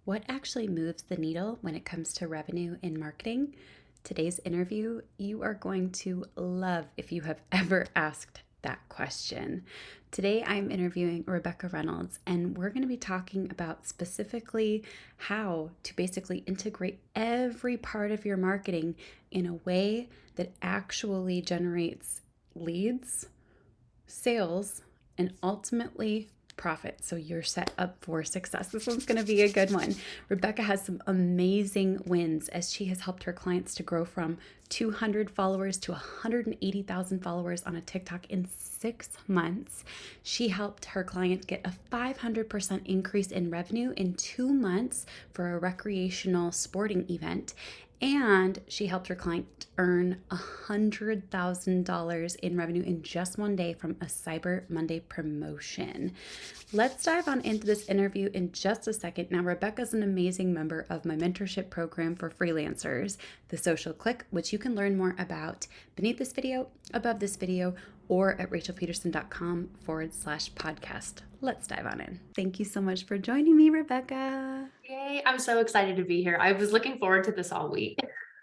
What actually moves the needle when it comes to revenue in marketing? Today's interview, you are going to love if you have ever asked that question. Today, I'm interviewing Rebecca Reynolds, and we're going to be talking about specifically how to basically integrate every part of your marketing in a way that actually generates leads, sales, and ultimately profit. So you're set up for success. This one's going to be a good one. Rebecca has some amazing wins as she has helped her clients to grow from 200 followers to 180,000 followers on a TikTok in 6 months. She helped her client get a 500% increase in revenue in 2 months for a recreational sporting event. And she helped her client earn $100,000 in revenue in just one day from a Cyber Monday promotion. Let's dive on into this interview in just a second. Now, Rebecca's an amazing member of my mentorship program for freelancers, The Social Click, which you can learn more about beneath this video, above this video, or at rachelpeterson.com/podcast. Let's dive on in. Thank you so much for joining me, Rebecca. Yay, I'm so excited to be here. I was looking forward to this all week.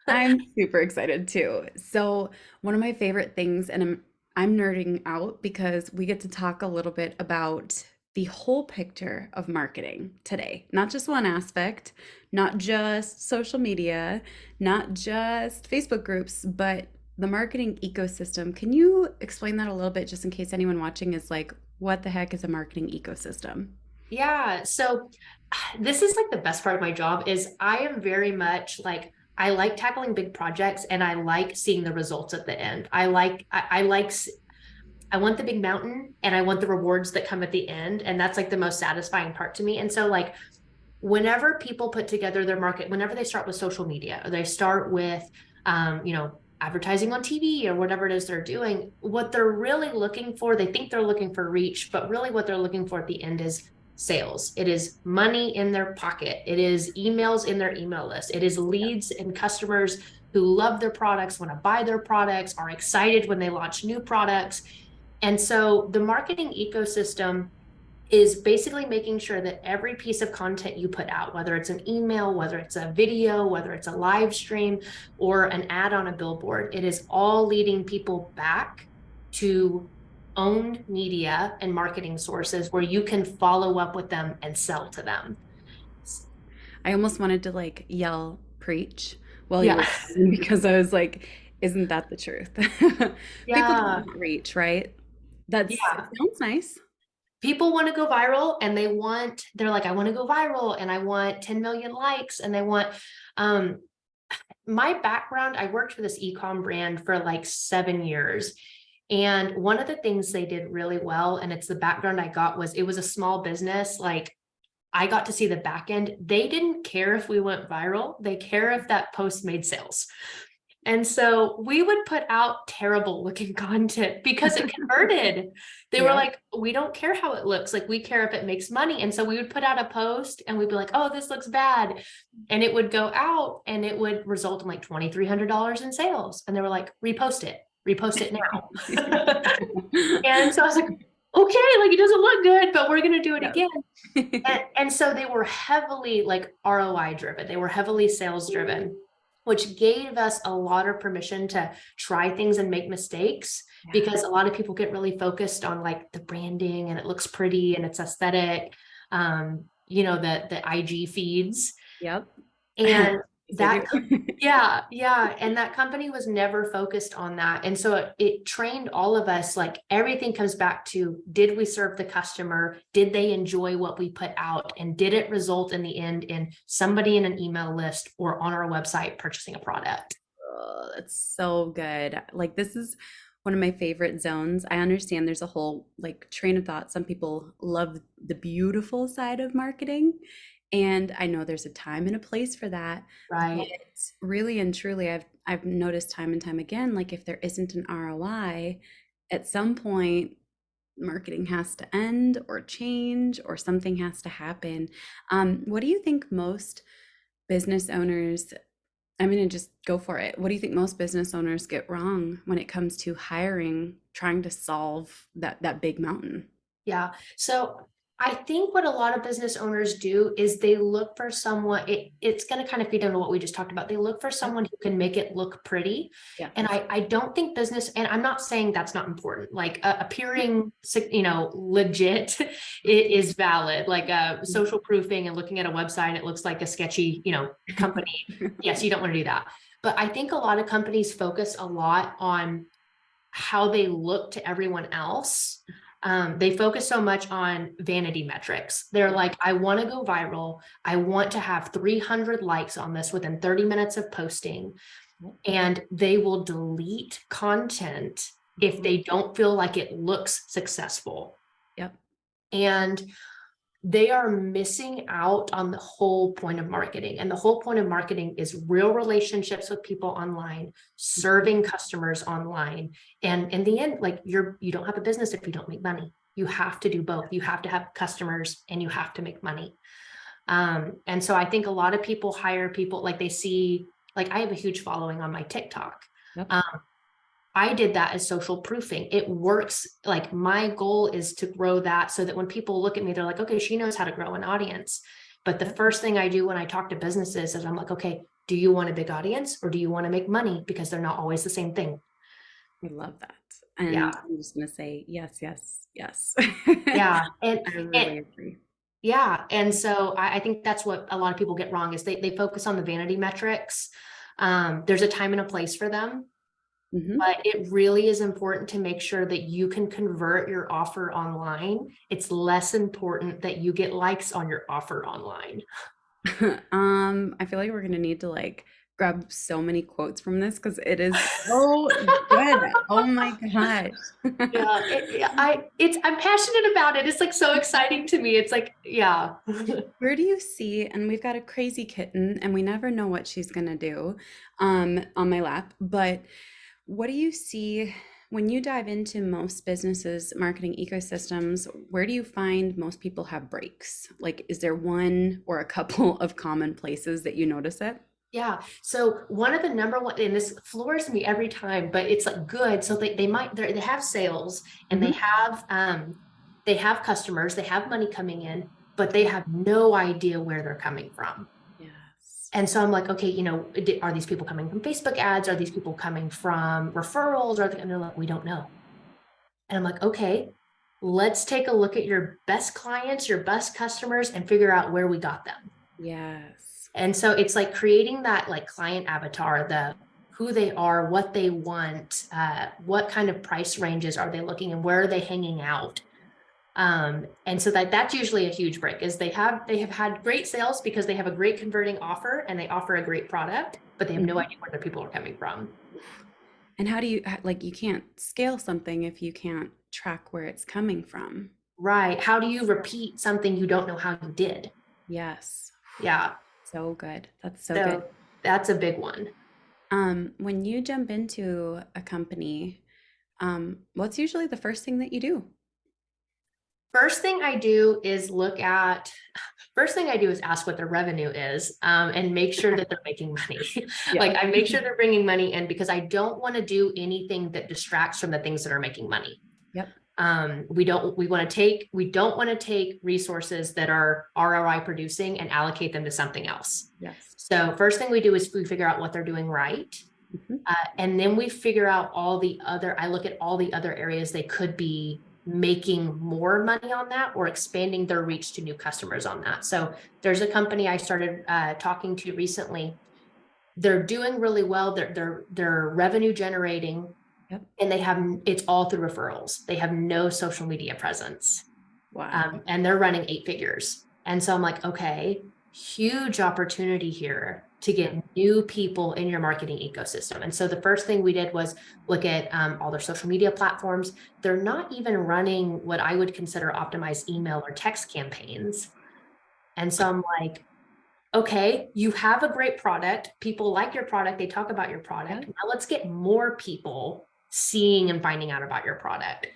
I'm super excited too. So, one of my favorite things, and I'm nerding out because we get to talk a little bit about the whole picture of marketing today. Not just one aspect, not just social media, not just Facebook groups, but the marketing ecosystem. Can you explain that a little bit just in case anyone watching is like, what the heck is a marketing ecosystem? Yeah, so this is like the best part of my job is I am very much like I like tackling big projects and I like seeing the results at the end. I want the big mountain and I want the rewards that come at the end, and that's like the most satisfying part to me. And so like whenever people put together their market, whenever they start with social media or they start with advertising on TV or whatever it is they're doing, what they're really looking for, they think they're looking for reach, but really what they're looking for at the end is sales. It is money in their pocket. It is emails in their email list. It is leads and customers who love their products, want to buy their products, are excited when they launch new products. And so the marketing ecosystem is basically making sure that every piece of content you put out, whether it's an email, whether it's a video, whether it's a live stream or an ad on a billboard, it is all leading people back to owned media and marketing sources where you can follow up with them and sell to them. I almost wanted to like yell preach while you were Yeah. talking because I was like, isn't that the truth? People just Yeah. want reach, right? It Yeah. sounds nice. People want to go viral and they're like, I want to go viral and I want 10 million likes and they want, um, my background, I worked for this e-com brand for like 7 years. And one of the things they did really well, and it's the background I got, was it was a small business. Like I got to see the back end. They didn't care if we went viral. They care if that post made sales. And so we would put out terrible looking content because it converted. They were Yeah. like, we don't care how it looks. Like we care if it makes money. And so we would put out a post and we'd be like, oh, this looks bad. And it would go out and it would result in like $2,300 in sales. And they were like, repost it now. And so I was like, okay, like it doesn't look good, but we're going to do it Yes. again. And so they were heavily like ROI driven. They were heavily sales driven, which gave us a lot of permission to try things and make mistakes Yeah. because a lot of people get really focused on like the branding and it looks pretty and it's aesthetic. The IG feeds. Yep. And Yes, I do. yeah. And that company was never focused on that. And so it trained all of us, like everything comes back to, did we serve the customer? Did they enjoy what we put out? And did it result in the end in somebody in an email list or on our website purchasing a product? Oh, that's so good. Like this is one of my favorite zones. I understand there's a whole like train of thought. Some people love the beautiful side of marketing, and I know there's a time and a place for that. But Right. really and truly, I've noticed time and time again, like if there isn't an ROI, at some point marketing has to end or change or something has to happen. What do you think most business owners I'm gonna just go for it. What do you think most business owners get wrong when it comes to hiring, trying to solve that big mountain? Yeah. So I think what a lot of business owners do is they look for someone, it's going to kind of feed into what we just talked about. They look for Yep. someone who can make it look pretty. And Yes. I don't think business, and I'm not saying that's not important, like appearing, legit is valid, like social proofing and looking at a website, it looks like a sketchy, company. Yes, you don't want to do that. But I think a lot of companies focus a lot on how they look to everyone else. They focus so much on vanity metrics. They're like, I want to go viral. I want to have 300 likes on this within 30 minutes of posting. And they will delete content if they don't feel like it looks successful. Yep. And they are missing out on the whole point of marketing. And the whole point of marketing is real relationships with people online, serving customers online. And in the end, like you don't have a business if you don't make money. You have to do both. You have to have customers and you have to make money. And so I think a lot of people hire people, like they see, like I have a huge following on my TikTok. Yep. I did that as social proofing. It works. Like my goal is to grow that so that when people look at me, they're like, okay, she knows how to grow an audience. But the first thing I do when I talk to businesses is I'm like, okay, do you want a big audience or do you want to make money? Because they're not always the same thing. I love that. And Yeah. I'm just going to say yes, yes, yes. Yeah. I really agree. Yeah. And so I think that's what a lot of people get wrong is they focus on the vanity metrics. There's a time and a place for them. But it really is important to make sure that you can convert your offer online. It's less important that you get likes on your offer online. I feel like we're gonna need to like grab so many quotes from this because it is so good. Oh my gosh. Yeah, I'm passionate about it. It's like so exciting to me. It's like, yeah. Where do you see, and we've got a crazy kitten and we never know what she's gonna do on my lap, but what do you see when you dive into most businesses' marketing ecosystems? Where do you find most people have breaks? Like, is there one or a couple of common places that you notice it? Yeah. So one of the number one, and this floors me every time, but it's like good. So they have sales and Mhm. they have customers, they have money coming in, but they have no idea where they're coming from. Yes. And so I'm like, okay, are these people coming from Facebook ads? Are these people coming from referrals? And they're like, we don't know. And I'm like, okay, let's take a look at your best clients, your best customers, and figure out where we got them. Yes. And so it's like creating that like client avatar, who they are, what they want, what kind of price ranges are they looking and where are they hanging out? And so that's usually a huge break is they have had great sales because they have a great converting offer and they offer a great product, but they have no idea where their people are coming from. And how do you like you can't scale something if you can't track where it's coming from? Right. How do you repeat something you don't know how you did? Yes. Yeah. So good. That's so good. So that's a big one. When you jump into a company, what's usually the first thing that you do? First thing I do is ask what their revenue is, and make sure that they're making money. Yeah. Like I make sure they're bringing money in because I don't want to do anything that distracts from the things that are making money. Yep. We don't want to take resources that are ROI producing and allocate them to something else. Yes. So first thing we do is we figure out what they're doing right. And then we figure out I look at all the other areas they could be making more money on that or expanding their reach to new customers on that. So there's a company I started talking to recently. They're doing really well. They're revenue generating. Yep. And it's all through referrals. They have no social media presence. Wow. And they're running 8 figures. And so I'm like, okay, huge opportunity here to get new people in your marketing ecosystem. And so the first thing we did was look at all their social media platforms. They're not even running what I would consider optimized email or text campaigns. And so I'm like, okay, you have a great product. People like your product. They talk about your product. Now let's get more people seeing and finding out about your product.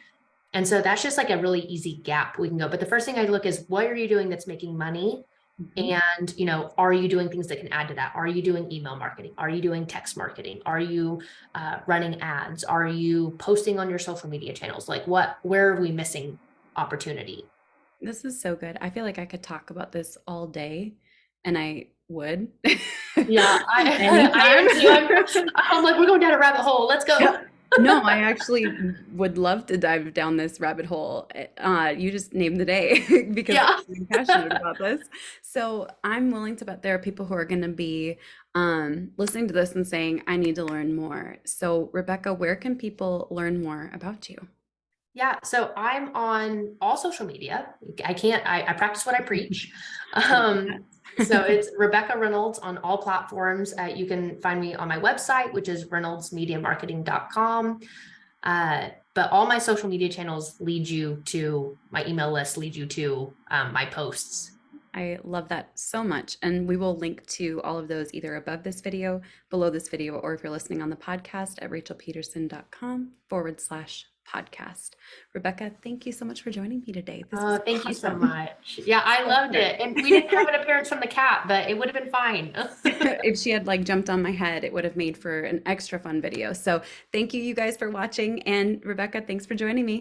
And so that's just like a really easy gap we can go. But the first thing I look is what are you doing that's making money? And, are you doing things that can add to that? Are you doing email marketing? Are you doing text marketing? Are you running ads? Are you posting on your social media channels? Like where are we missing opportunity? This is so good. I feel like I could talk about this all day, and I would. Yeah, I Anytime. am too. I'm like, we're going down a rabbit hole. Let's go. Yeah. No, I actually would love to dive down this rabbit hole. You just named the day because Yeah. I'm passionate about this. So I'm willing to bet there are people who are going to be listening to this and saying, I need to learn more. So, Rebecca, where can people learn more about you? Yeah, so I'm on all social media. I practice what I preach. Love So that. it's Rebecca Reynolds on all platforms. You can find me on my website, which is reynoldsmediamarketing.com. But all my social media channels lead you to my email list, lead you to my posts. I love that so much. And we will link to all of those either above this video, below this video, or if you're listening on the podcast at rachelpeterson.com/podcast. Rebecca, thank you so much for joining me today. This was Thank you so awesome. much. Yeah, I loved it. And we didn't have an appearance from the cat, but it would have been fine. If she had like jumped on my head, it would have made for an extra fun video. So thank you, you guys, for watching. And Rebecca, thanks for joining me.